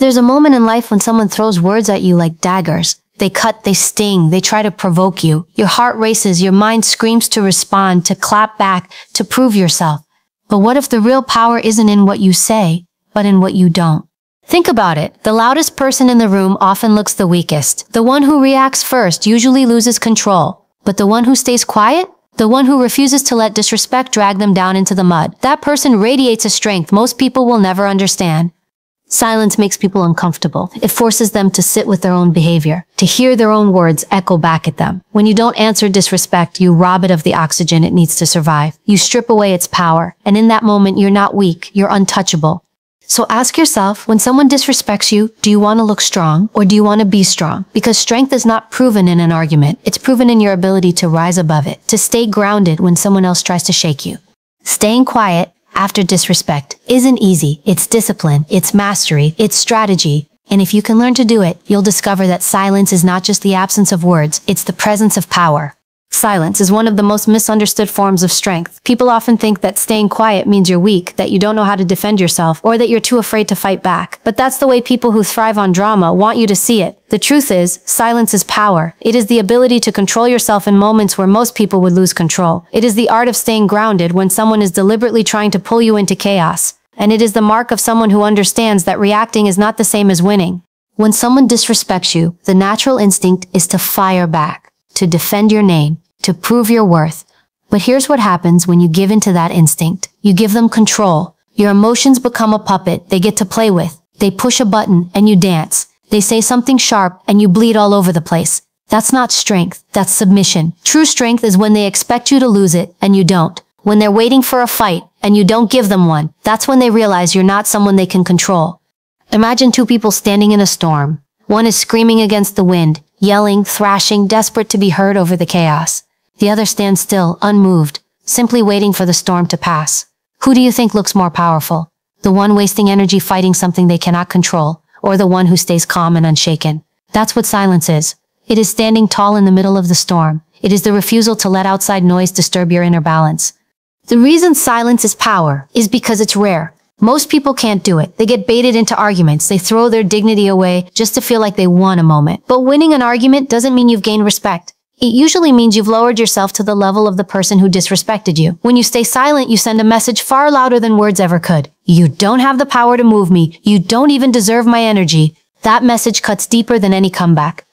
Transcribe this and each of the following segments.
There's a moment in life when someone throws words at you like daggers. They cut, they sting, they try to provoke you. Your heart races, your mind screams to respond, to clap back, to prove yourself. But what if the real power isn't in what you say, but in what you don't? Think about it. The loudest person in the room often looks the weakest. The one who reacts first usually loses control. But the one who stays quiet? The one who refuses to let disrespect drag them down into the mud. That person radiates a strength most people will never understand. Silence makes people uncomfortable. It forces them to sit with their own behavior, to hear their own words echo back at them. When you don't answer disrespect, you rob it of the oxygen it needs to survive. You strip away its power. And in that moment, you're not weak, you're untouchable. So ask yourself, when someone disrespects you, do you want to look strong or do you want to be strong? Because strength is not proven in an argument. It's proven in your ability to rise above it, to stay grounded when someone else tries to shake you. Staying quiet after disrespect isn't easy. It's discipline, it's mastery, it's strategy. And if you can learn to do it, you'll discover that silence is not just the absence of words, it's the presence of power. Silence is one of the most misunderstood forms of strength. People often think that staying quiet means you're weak, that you don't know how to defend yourself, or that you're too afraid to fight back. But that's the way people who thrive on drama want you to see it. The truth is, silence is power. It is the ability to control yourself in moments where most people would lose control. It is the art of staying grounded when someone is deliberately trying to pull you into chaos. And it is the mark of someone who understands that reacting is not the same as winning. When someone disrespects you, the natural instinct is to fire back, to defend your name, to prove your worth. But here's what happens when you give into that instinct. You give them control. Your emotions become a puppet they get to play with. They push a button and you dance. They say something sharp and you bleed all over the place. That's not strength, that's submission. True strength is when they expect you to lose it and you don't. When they're waiting for a fight and you don't give them one. That's when they realize you're not someone they can control. Imagine two people standing in a storm. One is screaming against the wind, yelling, thrashing, desperate to be heard over the chaos. The other stands still, unmoved, simply waiting for the storm to pass. Who do you think looks more powerful? The one wasting energy fighting something they cannot control, or the one who stays calm and unshaken? That's what silence is. It is standing tall in the middle of the storm. It is the refusal to let outside noise disturb your inner balance. The reason silence is power is because it's rare. Most people can't do it. They get baited into arguments. They throw their dignity away just to feel like they won a moment. But winning an argument doesn't mean you've gained respect. It usually means you've lowered yourself to the level of the person who disrespected you. When you stay silent, you send a message far louder than words ever could. You don't have the power to move me. You don't even deserve my energy. That message cuts deeper than any comeback.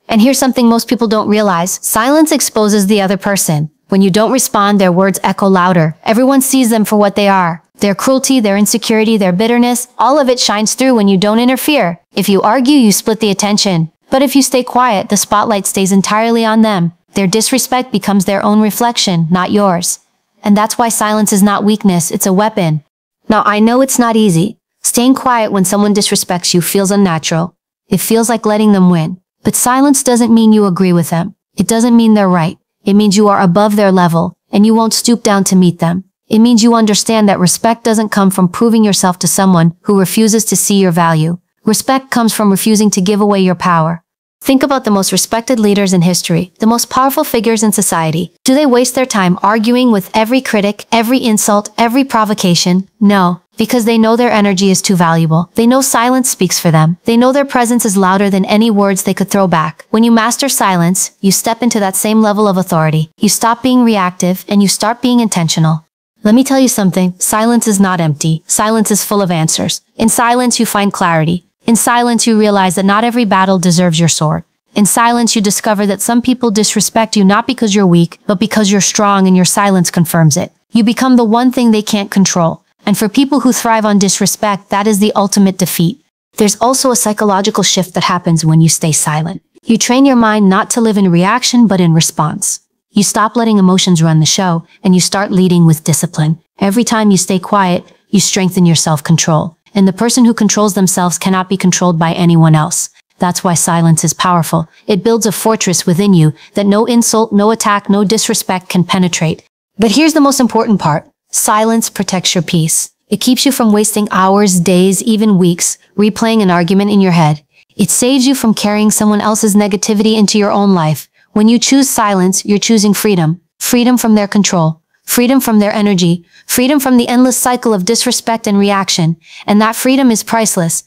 And here's something most people don't realize. Silence exposes the other person. When you don't respond, their words echo louder. Everyone sees them for what they are. Their cruelty, their insecurity, their bitterness, all of it shines through when you don't interfere. If you argue, you split the attention. But if you stay quiet, the spotlight stays entirely on them. Their disrespect becomes their own reflection, not yours. And that's why silence is not weakness, it's a weapon. Now, I know it's not easy. Staying quiet when someone disrespects you feels unnatural. It feels like letting them win. But silence doesn't mean you agree with them. It doesn't mean they're right. It means you are above their level, and you won't stoop down to meet them. It means you understand that respect doesn't come from proving yourself to someone who refuses to see your value. Respect comes from refusing to give away your power. Think about the most respected leaders in history, the most powerful figures in society. Do they waste their time arguing with every critic, every insult, every provocation? No, because they know their energy is too valuable. They know silence speaks for them. They know their presence is louder than any words they could throw back. When you master silence, you step into that same level of authority. You stop being reactive and you start being intentional. Let me tell you something. Silence is not empty. Silence is full of answers. In silence, you find clarity. In silence, you realize that not every battle deserves your sword. In silence, you discover that some people disrespect you not because you're weak, but because you're strong and your silence confirms it. You become the one thing they can't control. And for people who thrive on disrespect, that is the ultimate defeat. There's also a psychological shift that happens when you stay silent. You train your mind not to live in reaction, but in response. You stop letting emotions run the show, and you start leading with discipline. Every time you stay quiet, you strengthen your self-control. And the person who controls themselves cannot be controlled by anyone else. That's why silence is powerful. It builds a fortress within you that no insult, no attack, no disrespect can penetrate. But here's the most important part. Silence protects your peace. It keeps you from wasting hours, days, even weeks, replaying an argument in your head. It saves you from carrying someone else's negativity into your own life. When you choose silence, you're choosing freedom. Freedom from their control. Freedom from their energy, freedom from the endless cycle of disrespect and reaction, and that freedom is priceless.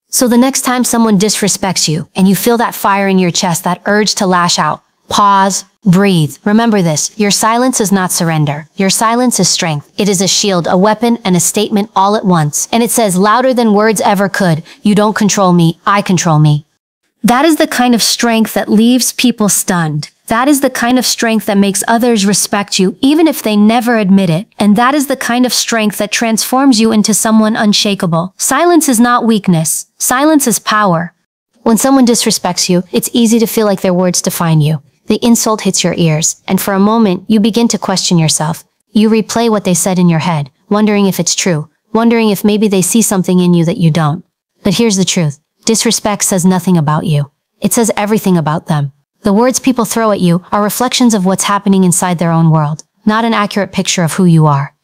So the next time someone disrespects you and you feel that fire in your chest, that urge to lash out, pause, breathe. Remember this, your silence is not surrender. Your silence is strength. It is a shield, a weapon, and a statement all at once. And it says louder than words ever could, you don't control me, I control me. That is the kind of strength that leaves people stunned. That is the kind of strength that makes others respect you, even if they never admit it. And that is the kind of strength that transforms you into someone unshakable. Silence is not weakness. Silence is power. When someone disrespects you, it's easy to feel like their words define you. The insult hits your ears, and for a moment, you begin to question yourself. You replay what they said in your head, wondering if it's true, wondering if maybe they see something in you that you don't. But here's the truth. Disrespect says nothing about you. It says everything about them. The words people throw at you are reflections of what's happening inside their own world, not an accurate picture of who you are.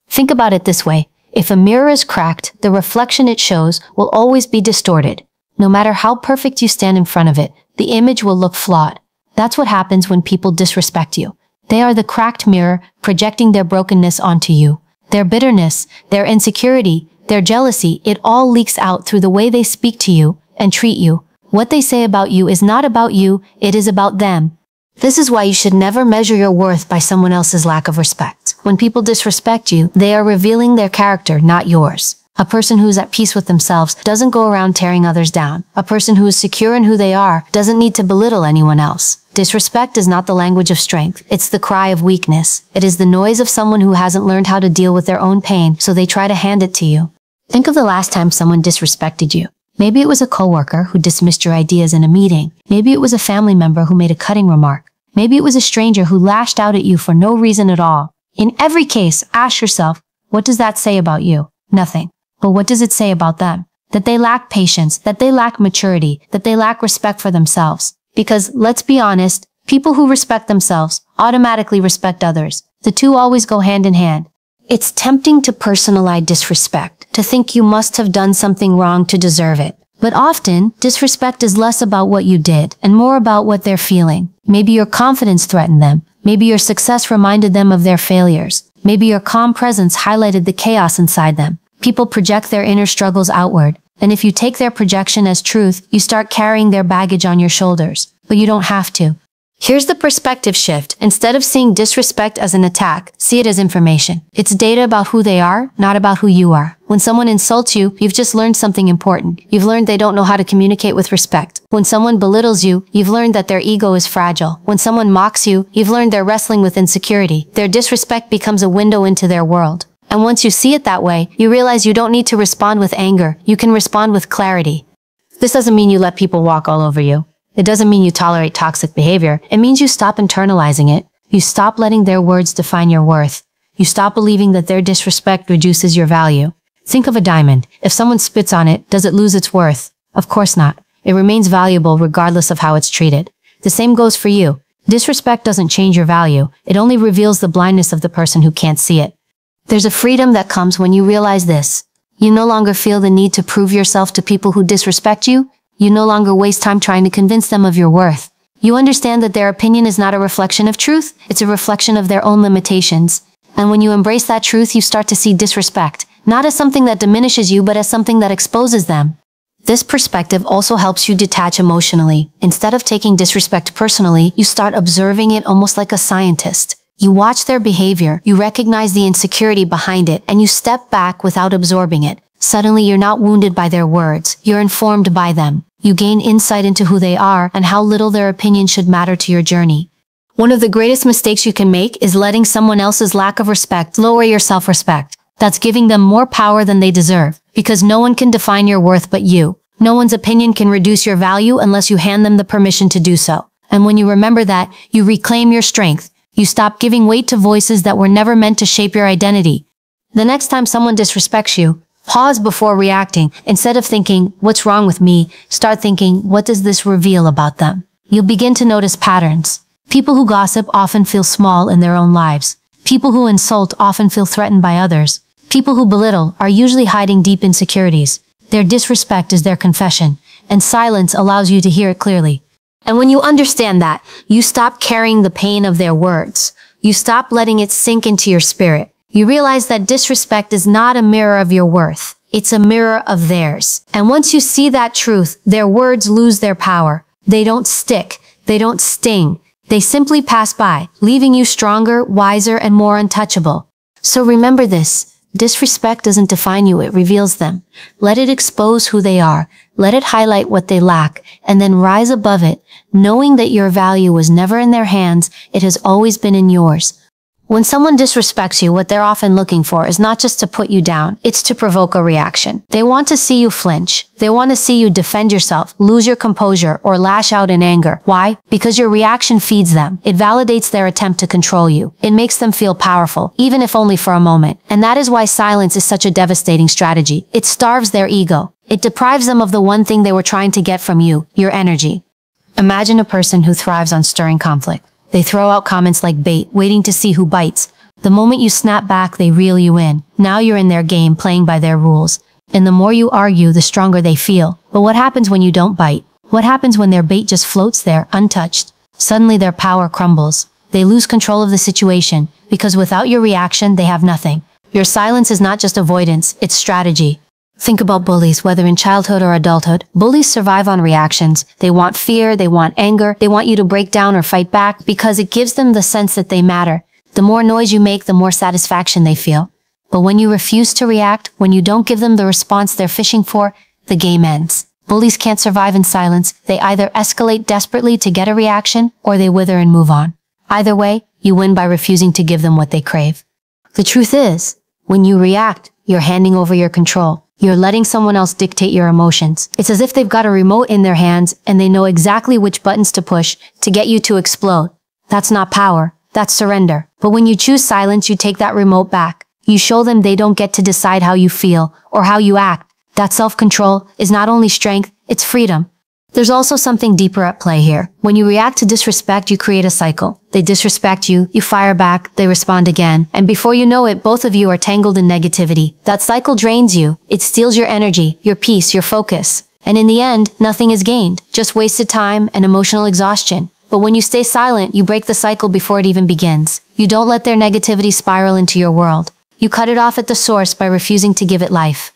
Think about it this way. If a mirror is cracked, the reflection it shows will always be distorted. No matter how perfect you stand in front of it, the image will look flawed. That's what happens when people disrespect you. They are the cracked mirror projecting their brokenness onto you. Their bitterness, their insecurity, their jealousy, it all leaks out through the way they speak to you and treat you. What they say about you is not about you, it is about them. This is why you should never measure your worth by someone else's lack of respect. When people disrespect you, they are revealing their character, not yours. A person who is at peace with themselves doesn't go around tearing others down. A person who is secure in who they are doesn't need to belittle anyone else. Disrespect is not the language of strength. It's the cry of weakness. It is the noise of someone who hasn't learned how to deal with their own pain, so they try to hand it to you. Think of the last time someone disrespected you. Maybe it was a coworker who dismissed your ideas in a meeting. Maybe it was a family member who made a cutting remark. Maybe it was a stranger who lashed out at you for no reason at all. In every case, ask yourself, what does that say about you? Nothing. But what does it say about them? That they lack patience, that they lack maturity, that they lack respect for themselves. Because, let's be honest, people who respect themselves automatically respect others. The two always go hand in hand. It's tempting to personalize disrespect, to think you must have done something wrong to deserve it. But often, disrespect is less about what you did and more about what they're feeling. Maybe your confidence threatened them. Maybe your success reminded them of their failures. Maybe your calm presence highlighted the chaos inside them. People project their inner struggles outward, and if you take their projection as truth, you start carrying their baggage on your shoulders. But you don't have to. Here's the perspective shift. Instead of seeing disrespect as an attack, see it as information. It's data about who they are, not about who you are. When someone insults you, you've just learned something important. You've learned they don't know how to communicate with respect. When someone belittles you, you've learned that their ego is fragile. When someone mocks you, you've learned they're wrestling with insecurity. Their disrespect becomes a window into their world. And once you see it that way, you realize you don't need to respond with anger. You can respond with clarity. This doesn't mean you let people walk all over you. It doesn't mean you tolerate toxic behavior. It means you stop internalizing it. You stop letting their words define your worth. You stop believing that their disrespect reduces your value. Think of a diamond. If someone spits on it, does it lose its worth? Of course not. It remains valuable regardless of how it's treated. The same goes for you. Disrespect doesn't change your value. It only reveals the blindness of the person who can't see it. There's a freedom that comes when you realize this. You no longer feel the need to prove yourself to people who disrespect you. You no longer waste time trying to convince them of your worth. You understand that their opinion is not a reflection of truth, it's a reflection of their own limitations. And when you embrace that truth, you start to see disrespect, not as something that diminishes you, but as something that exposes them. This perspective also helps you detach emotionally. Instead of taking disrespect personally, you start observing it almost like a scientist. You watch their behavior, you recognize the insecurity behind it, and you step back without absorbing it. Suddenly, you're not wounded by their words, you're informed by them. You gain insight into who they are and how little their opinion should matter to your journey. One of the greatest mistakes you can make is letting someone else's lack of respect lower your self-respect. That's giving them more power than they deserve, because no one can define your worth but you. No one's opinion can reduce your value unless you hand them the permission to do so. And when you remember that, you reclaim your strength. You stop giving weight to voices that were never meant to shape your identity. The next time someone disrespects you, pause before reacting. Instead of thinking, what's wrong with me? Start thinking, what does this reveal about them? You'll begin to notice patterns. People who gossip often feel small in their own lives. People who insult often feel threatened by others. People who belittle are usually hiding deep insecurities. Their disrespect is their confession, and silence allows you to hear it clearly. And when you understand that, you stop carrying the pain of their words. You stop letting it sink into your spirit. You realize that disrespect is not a mirror of your worth. It's a mirror of theirs. And once you see that truth, their words lose their power. They don't stick. They don't sting. They simply pass by, leaving you stronger, wiser, and more untouchable. So remember this. Disrespect doesn't define you, it reveals them. Let it expose who they are. Let it highlight what they lack, and then rise above it, knowing that your value was never in their hands, it has always been in yours. When someone disrespects you, what they're often looking for is not just to put you down, it's to provoke a reaction. They want to see you flinch. They want to see you defend yourself, lose your composure, or lash out in anger. Why? Because your reaction feeds them. It validates their attempt to control you. It makes them feel powerful, even if only for a moment. And that is why silence is such a devastating strategy. It starves their ego. It deprives them of the one thing they were trying to get from you, your energy. Imagine a person who thrives on stirring conflict. They throw out comments like bait, waiting to see who bites. The moment you snap back, they reel you in. Now you're in their game, playing by their rules. And the more you argue, the stronger they feel. But what happens when you don't bite? What happens when their bait just floats there, untouched? Suddenly their power crumbles. They lose control of the situation, because without your reaction, they have nothing. Your silence is not just avoidance, it's strategy. Think about bullies, whether in childhood or adulthood. Bullies survive on reactions. They want fear, they want anger, they want you to break down or fight back because it gives them the sense that they matter. The more noise you make, the more satisfaction they feel. But when you refuse to react, when you don't give them the response they're fishing for, the game ends. Bullies can't survive in silence. They either escalate desperately to get a reaction, or they wither and move on. Either way, you win by refusing to give them what they crave. The truth is, when you react, you're handing over your control. You're letting someone else dictate your emotions. It's as if they've got a remote in their hands and they know exactly which buttons to push to get you to explode. That's not power. That's surrender. But when you choose silence, you take that remote back. You show them they don't get to decide how you feel or how you act. That self-control is not only strength, it's freedom. There's also something deeper at play here. When you react to disrespect, you create a cycle. They disrespect you, you fire back, they respond again. And before you know it, both of you are tangled in negativity. That cycle drains you. It steals your energy, your peace, your focus. And in the end, nothing is gained. Just wasted time and emotional exhaustion. But when you stay silent, you break the cycle before it even begins. You don't let their negativity spiral into your world. You cut it off at the source by refusing to give it life.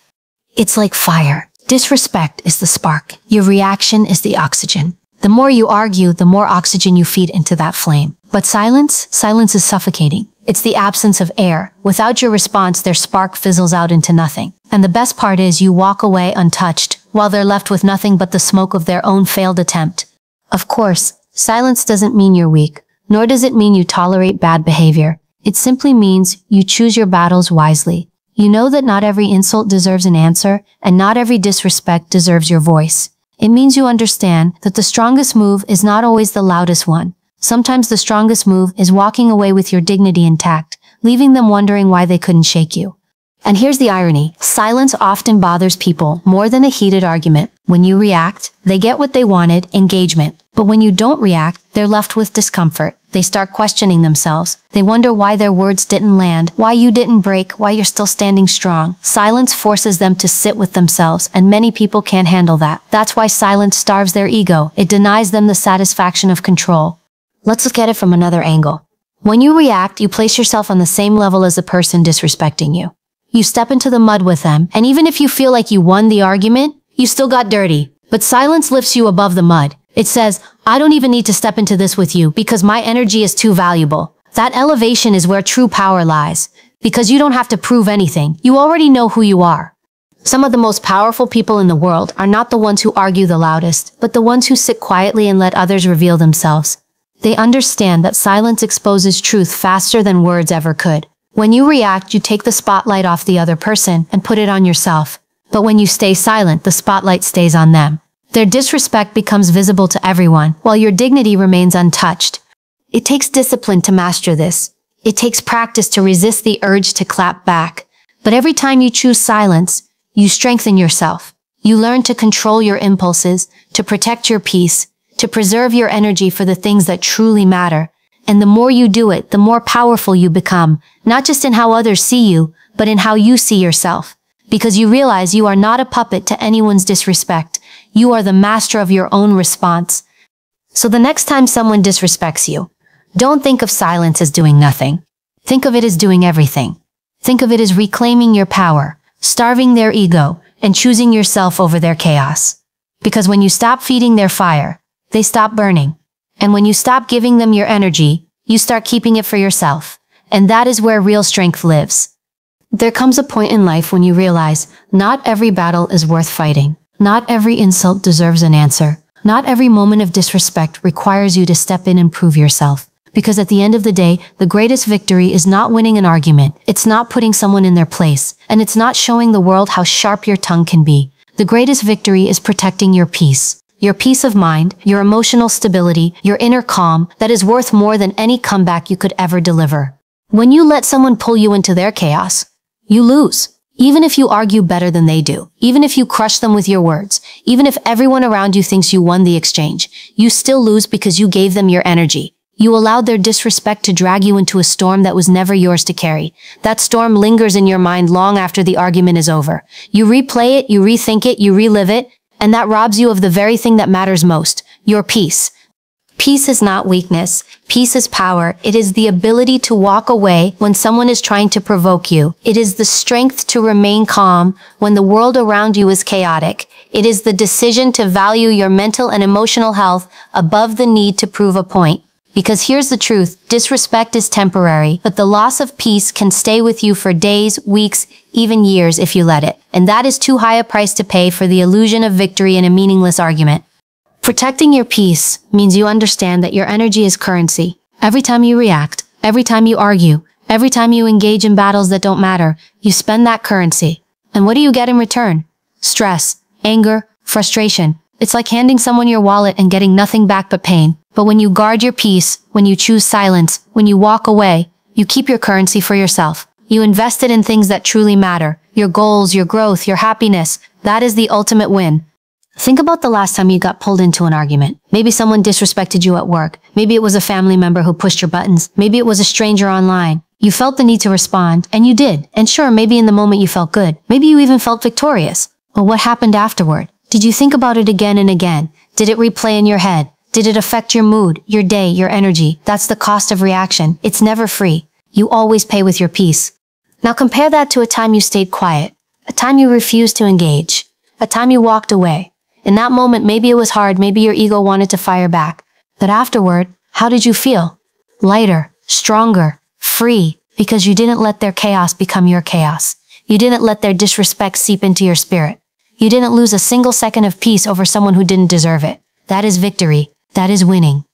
It's like fire. Disrespect is the spark. Your reaction is the oxygen. The more you argue, the more oxygen you feed into that flame. But silence is suffocating. It's the absence of air. Without your response, their spark fizzles out into nothing. And the best part is you walk away untouched, while they're left with nothing but the smoke of their own failed attempt. Of course, silence doesn't mean you're weak, nor does it mean you tolerate bad behavior. It simply means you choose your battles wisely. You know that not every insult deserves an answer, and not every disrespect deserves your voice. It means you understand that the strongest move is not always the loudest one. Sometimes the strongest move is walking away with your dignity intact, leaving them wondering why they couldn't shake you. And here's the irony. Silence often bothers people more than a heated argument. When you react, they get what they wanted, engagement. But when you don't react, they're left with discomfort. They start questioning themselves. They wonder why their words didn't land, why you didn't break, why you're still standing strong. Silence forces them to sit with themselves, and many people can't handle that. That's why silence starves their ego. It denies them the satisfaction of control. Let's look at it from another angle. When you react, you place yourself on the same level as the person disrespecting you. You step into the mud with them, and even if you feel like you won the argument, you still got dirty. But silence lifts you above the mud. It says, I don't even need to step into this with you because my energy is too valuable. That elevation is where true power lies. Because you don't have to prove anything. You already know who you are. Some of the most powerful people in the world are not the ones who argue the loudest, but the ones who sit quietly and let others reveal themselves. They understand that silence exposes truth faster than words ever could. When you react, you take the spotlight off the other person and put it on yourself. But when you stay silent, the spotlight stays on them. Their disrespect becomes visible to everyone, while your dignity remains untouched. It takes discipline to master this. It takes practice to resist the urge to clap back. But every time you choose silence, you strengthen yourself. You learn to control your impulses, to protect your peace, to preserve your energy for the things that truly matter. And the more you do it, the more powerful you become, not just in how others see you, but in how you see yourself. Because you realize you are not a puppet to anyone's disrespect. You are the master of your own response. So the next time someone disrespects you, don't think of silence as doing nothing. Think of it as doing everything. Think of it as reclaiming your power, starving their ego, and choosing yourself over their chaos. Because when you stop feeding their fire, they stop burning. And when you stop giving them your energy, you start keeping it for yourself. And that is where real strength lives. There comes a point in life when you realize not every battle is worth fighting. Not every insult deserves an answer. Not every moment of disrespect requires you to step in and prove yourself. Because at the end of the day, the greatest victory is not winning an argument. It's not putting someone in their place. And it's not showing the world how sharp your tongue can be. The greatest victory is protecting your peace. Your peace of mind, your emotional stability, your inner calm that is worth more than any comeback you could ever deliver. When you let someone pull you into their chaos, you lose. Even if you argue better than they do, even if you crush them with your words, even if everyone around you thinks you won the exchange, you still lose because you gave them your energy. You allowed their disrespect to drag you into a storm that was never yours to carry. That storm lingers in your mind long after the argument is over. You replay it, you rethink it, you relive it, and that robs you of the very thing that matters most, your peace. Peace is not weakness. Peace is power. It is the ability to walk away when someone is trying to provoke you. It is the strength to remain calm when the world around you is chaotic. It is the decision to value your mental and emotional health above the need to prove a point. Because here's the truth, disrespect is temporary, but the loss of peace can stay with you for days, weeks, even years if you let it. And that is too high a price to pay for the illusion of victory in a meaningless argument. Protecting your peace means you understand that your energy is currency. Every time you react, every time you argue, every time you engage in battles that don't matter, you spend that currency. And what do you get in return? Stress, anger, frustration. It's like handing someone your wallet and getting nothing back but pain. But when you guard your peace, when you choose silence, when you walk away, you keep your currency for yourself. You invest it in things that truly matter. Your goals, your growth, your happiness. That is the ultimate win. Think about the last time you got pulled into an argument. Maybe someone disrespected you at work. Maybe it was a family member who pushed your buttons. Maybe it was a stranger online. You felt the need to respond, and you did. And sure, maybe in the moment you felt good. Maybe you even felt victorious. But what happened afterward? Did you think about it again and again? Did it replay in your head? Did it affect your mood, your day, your energy? That's the cost of reaction. It's never free. You always pay with your peace. Now compare that to a time you stayed quiet, a time you refused to engage, a time you walked away. In that moment, maybe it was hard, maybe your ego wanted to fire back. But afterward, how did you feel? Lighter, stronger, free, because you didn't let their chaos become your chaos. You didn't let their disrespect seep into your spirit. You didn't lose a single second of peace over someone who didn't deserve it. That is victory. That is winning.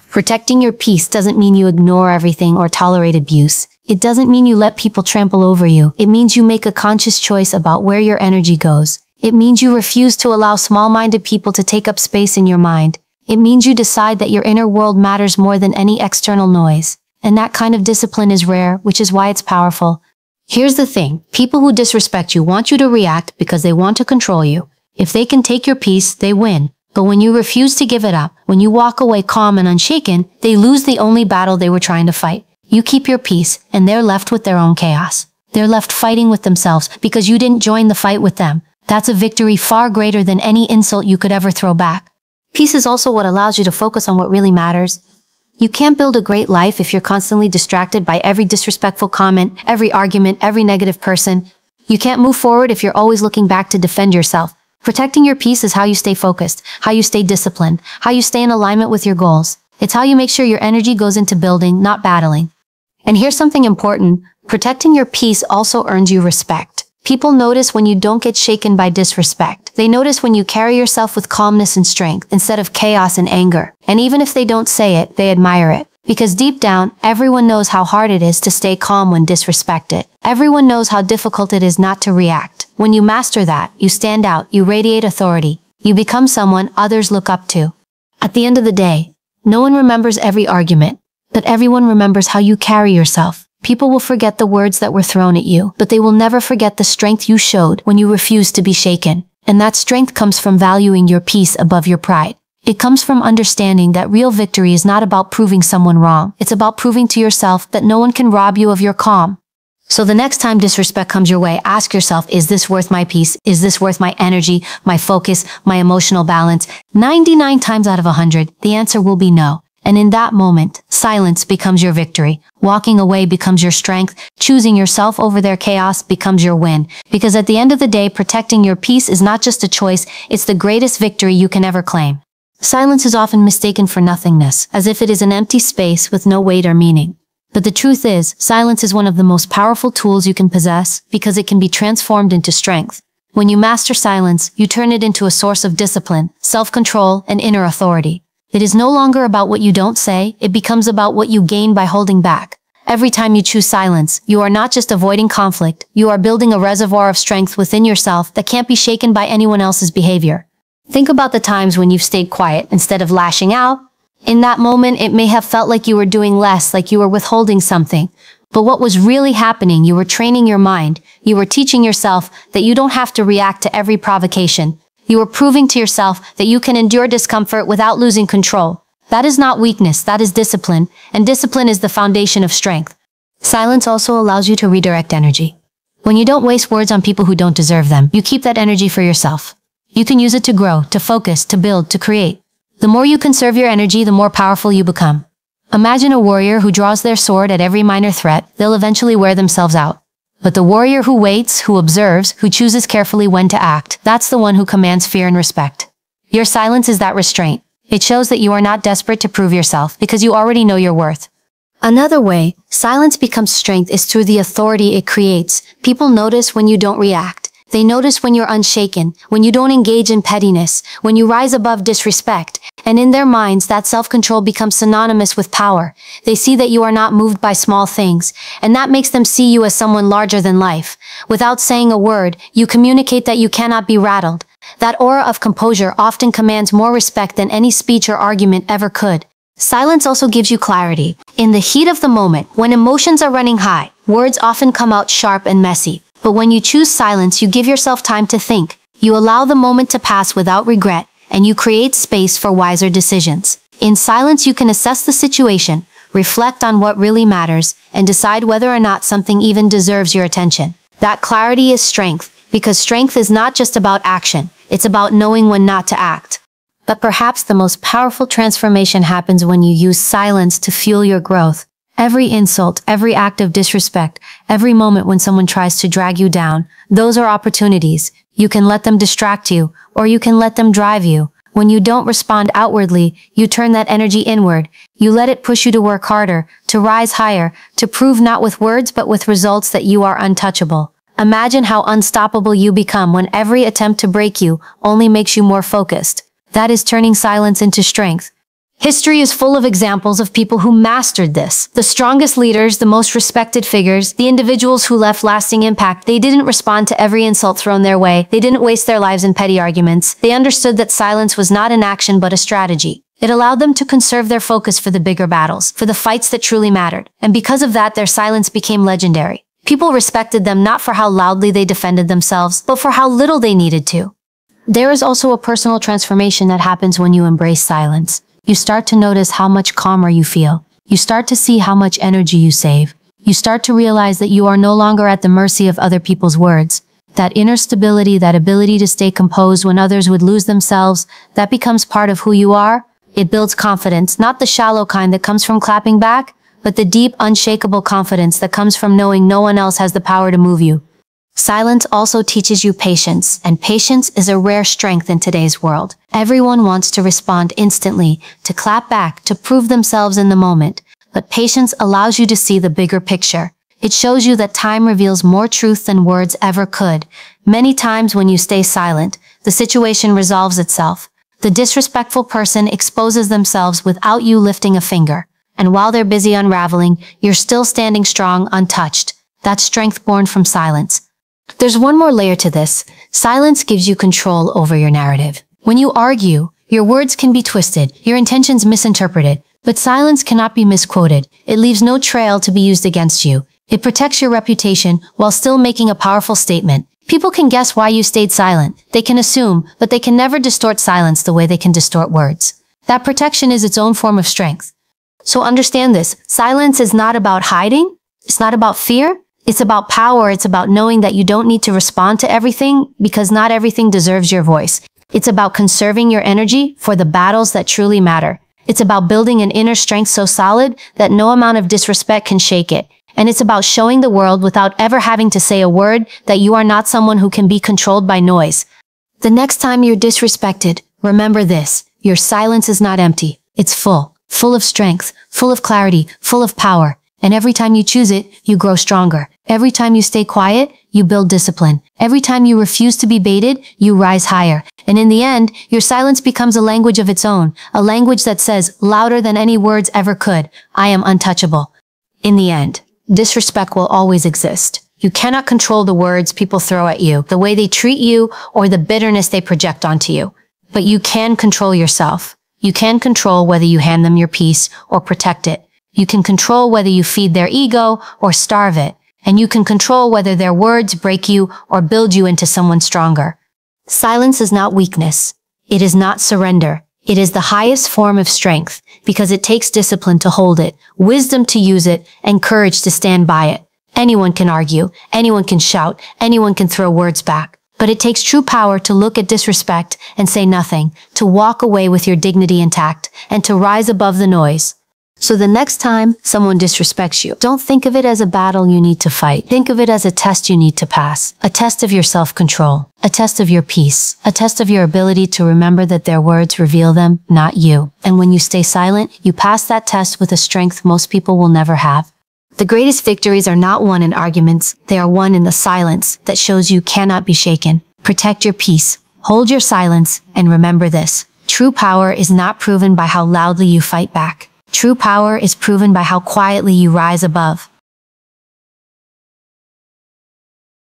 Protecting your peace doesn't mean you ignore everything or tolerate abuse. It doesn't mean you let people trample over you. It means you make a conscious choice about where your energy goes. It means you refuse to allow small-minded people to take up space in your mind. It means you decide that your inner world matters more than any external noise. And that kind of discipline is rare, which is why it's powerful. Here's the thing. People who disrespect you want you to react because they want to control you. If they can take your peace, they win. But when you refuse to give it up, when you walk away calm and unshaken, they lose the only battle they were trying to fight. You keep your peace, and they're left with their own chaos. They're left fighting with themselves because you didn't join the fight with them. That's a victory far greater than any insult you could ever throw back. Peace is also what allows you to focus on what really matters. You can't build a great life if you're constantly distracted by every disrespectful comment, every argument, every negative person. You can't move forward if you're always looking back to defend yourself. Protecting your peace is how you stay focused, how you stay disciplined, how you stay in alignment with your goals. It's how you make sure your energy goes into building, not battling. And here's something important. Protecting your peace also earns you respect. People notice when you don't get shaken by disrespect. They notice when you carry yourself with calmness and strength instead of chaos and anger. And even if they don't say it, they admire it. Because deep down, everyone knows how hard it is to stay calm when disrespected. Everyone knows how difficult it is not to react. When you master that, you stand out, you radiate authority. You become someone others look up to. At the end of the day, no one remembers every argument, but everyone remembers how you carry yourself. People will forget the words that were thrown at you, but they will never forget the strength you showed when you refused to be shaken. And that strength comes from valuing your peace above your pride. It comes from understanding that real victory is not about proving someone wrong. It's about proving to yourself that no one can rob you of your calm. So the next time disrespect comes your way, ask yourself, is this worth my peace? Is this worth my energy, my focus, my emotional balance? 99 times out of 100, the answer will be no. And in that moment, silence becomes your victory. Walking away becomes your strength. Choosing yourself over their chaos becomes your win. Because at the end of the day, protecting your peace is not just a choice, it's the greatest victory you can ever claim. Silence is often mistaken for nothingness, as if it is an empty space with no weight or meaning. But the truth is, silence is one of the most powerful tools you can possess because it can be transformed into strength. When you master silence, you turn it into a source of discipline, self-control, and inner authority. It is no longer about what you don't say, it becomes about what you gain by holding back. Every time you choose silence, you are not just avoiding conflict, you are building a reservoir of strength within yourself that can't be shaken by anyone else's behavior. Think about the times when you've stayed quiet instead of lashing out. In that moment, it may have felt like you were doing less, like you were withholding something. But what was really happening, you were training your mind. You were teaching yourself that you don't have to react to every provocation. You were proving to yourself that you can endure discomfort without losing control. That is not weakness, that is discipline, and discipline is the foundation of strength. Silence also allows you to redirect energy. When you don't waste words on people who don't deserve them, you keep that energy for yourself. You can use it to grow, to focus, to build, to create. The more you conserve your energy, the more powerful you become. Imagine a warrior who draws their sword at every minor threat. They'll eventually wear themselves out. But the warrior who waits, who observes, who chooses carefully when to act, that's the one who commands fear and respect. Your silence is that restraint. It shows that you are not desperate to prove yourself because you already know your worth. Another way silence becomes strength is through the authority it creates. People notice when you don't react. They notice when you're unshaken, when you don't engage in pettiness, when you rise above disrespect. And in their minds, that self-control becomes synonymous with power. They see that you are not moved by small things, and that makes them see you as someone larger than life. Without saying a word, you communicate that you cannot be rattled. That aura of composure often commands more respect than any speech or argument ever could. Silence also gives you clarity. In the heat of the moment, when emotions are running high, words often come out sharp and messy. But when you choose silence, you give yourself time to think. You allow the moment to pass without regret, and you create space for wiser decisions. In silence, you can assess the situation, reflect on what really matters, and decide whether or not something even deserves your attention. That clarity is strength, because strength is not just about action, it's about knowing when not to act. But perhaps the most powerful transformation happens when you use silence to fuel your growth. Every insult, every act of disrespect, every moment when someone tries to drag you down, those are opportunities. You can let them distract you, or you can let them drive you. When you don't respond outwardly, you turn that energy inward. You let it push you to work harder, to rise higher, to prove not with words but with results that you are untouchable. Imagine how unstoppable you become when every attempt to break you only makes you more focused. That is turning silence into strength. History is full of examples of people who mastered this. The strongest leaders, the most respected figures, the individuals who left lasting impact, they didn't respond to every insult thrown their way. They didn't waste their lives in petty arguments. They understood that silence was not an action but a strategy. It allowed them to conserve their focus for the bigger battles, for the fights that truly mattered. And because of that, their silence became legendary. People respected them not for how loudly they defended themselves, but for how little they needed to. There is also a personal transformation that happens when you embrace silence. You start to notice how much calmer you feel. You start to see how much energy you save. You start to realize that you are no longer at the mercy of other people's words. That inner stability, that ability to stay composed when others would lose themselves, that becomes part of who you are. It builds confidence, not the shallow kind that comes from clapping back, but the deep, unshakable confidence that comes from knowing no one else has the power to move you. Silence also teaches you patience, and patience is a rare strength in today's world. Everyone wants to respond instantly, to clap back, to prove themselves in the moment. But patience allows you to see the bigger picture. It shows you that time reveals more truth than words ever could. Many times when you stay silent, the situation resolves itself. The disrespectful person exposes themselves without you lifting a finger. And while they're busy unraveling, you're still standing strong, untouched. That's strength born from silence. There's one more layer to this. Silence gives you control over your narrative. When you argue, your words can be twisted, your intentions misinterpreted, but silence cannot be misquoted. It leaves no trail to be used against you. It protects your reputation while still making a powerful statement. People can guess why you stayed silent. They can assume, but they can never distort silence the way they can distort words. That protection is its own form of strength. So understand this. Silence is not about hiding. It's not about fear. It's about power. It's about knowing that you don't need to respond to everything because not everything deserves your voice. It's about conserving your energy for the battles that truly matter. It's about building an inner strength so solid that no amount of disrespect can shake it. And it's about showing the world without ever having to say a word that you are not someone who can be controlled by noise. The next time you're disrespected, remember this: your silence is not empty. It's full of strength, full of clarity, full of power. And every time you choose it, you grow stronger. Every time you stay quiet, you build discipline. Every time you refuse to be baited, you rise higher. And in the end, your silence becomes a language of its own, a language that says, louder than any words ever could, I am untouchable. In the end, disrespect will always exist. You cannot control the words people throw at you, the way they treat you, or the bitterness they project onto you. But you can control yourself. You can control whether you hand them your peace or protect it. You can control whether you feed their ego or starve it. And you can control whether their words break you or build you into someone stronger. Silence is not weakness. It is not surrender. It is the highest form of strength because it takes discipline to hold it, wisdom to use it, and courage to stand by it. Anyone can argue, anyone can shout, anyone can throw words back. But it takes true power to look at disrespect and say nothing, to walk away with your dignity intact, and to rise above the noise. So the next time someone disrespects you, don't think of it as a battle you need to fight. Think of it as a test you need to pass. A test of your self-control. A test of your peace. A test of your ability to remember that their words reveal them, not you. And when you stay silent, you pass that test with a strength most people will never have. The greatest victories are not won in arguments. They are won in the silence that shows you cannot be shaken. Protect your peace. Hold your silence. And remember this: true power is not proven by how loudly you fight back. True power is proven by how quietly you rise above.